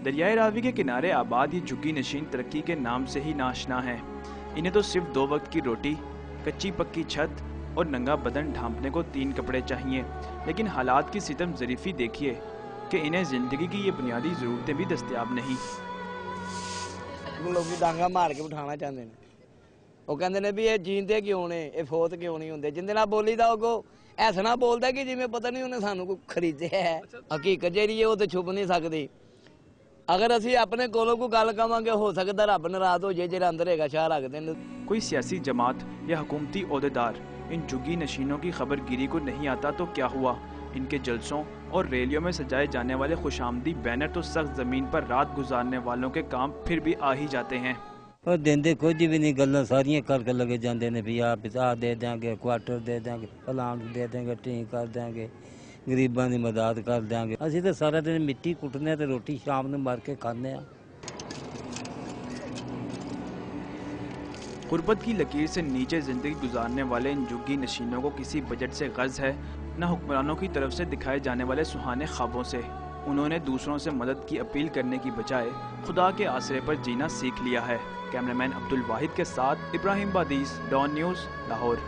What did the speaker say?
दरियाए रावी के किनारे आबाद ये झुग्गी नशीन तरक्की के नाम से ही नाशना हैं। इन्हें तो सिर्फ 2 वक्त की रोटी, कच्ची पक्की छत और नंगा बदन ढांपने को 3 कपड़े चाहिए, लेकिन हालात की सितम ज़रीफ़ी देखिए कि इन्हें ज़िंदगी की ये बुनियादी ज़रूरतें भी दस्तयाब नहीं। लोग डांगा मार के बिठाना चाहते हैं, वो कहते हैं भी ये जींदे क्यों ने, ये फोत क्यों नहीं होंगे। जिंदे नाल बोली दा वो ऐसा ना बोलता कि जिवें पता नहीं उन्हें सानू कोई खरीदे है। हकीकत जी है वो तो छुप नहीं सकती। अगर असी अपने कोलों को गल कवांगे हो सकता रब नाराज हो जाए जो अंदर है शाह रखते हैं। कोई सियासी जमात या हुकूमती ओहदेदार इन झुग्गी नशीनों की खबरगिरी को नहीं आता तो क्या हुआ। इनके जलसों और रैलियों में सजाए जाने वाले खुशामदी बैनर तो सख्त ज़मीन पर रात गुजारने वालों के काम फिर भी आ ही जाते हैं। और देंदे कुछ भी नहीं, गल्लां सारियां करके लगे जाते हैं भी आप दे देंगे, क्वार्टर दे देंगे, फलान दे देंगे, टी कर देंगे, गरीबां की मदद कर देंगे। असी तो सारा दिन मिट्टी कुटने ते रोटी शाम ਨੂੰ मार के खाने। गुर्बत की लकीर से नीचे जिंदगी गुजारने वाले इन झुग्गी नशीनों को किसी बजट से गर्ज है, न हुक्मरानों की तरफ से दिखाए जाने वाले सुहाने ख्वाबों से। उन्होंने दूसरों से मदद की अपील करने की बजाय खुदा के आसरे पर जीना सीख लिया है। कैमरामैन अब्दुल वाहिद के साथ इब्राहिम बादीस, डॉन न्यूज़, लाहौर।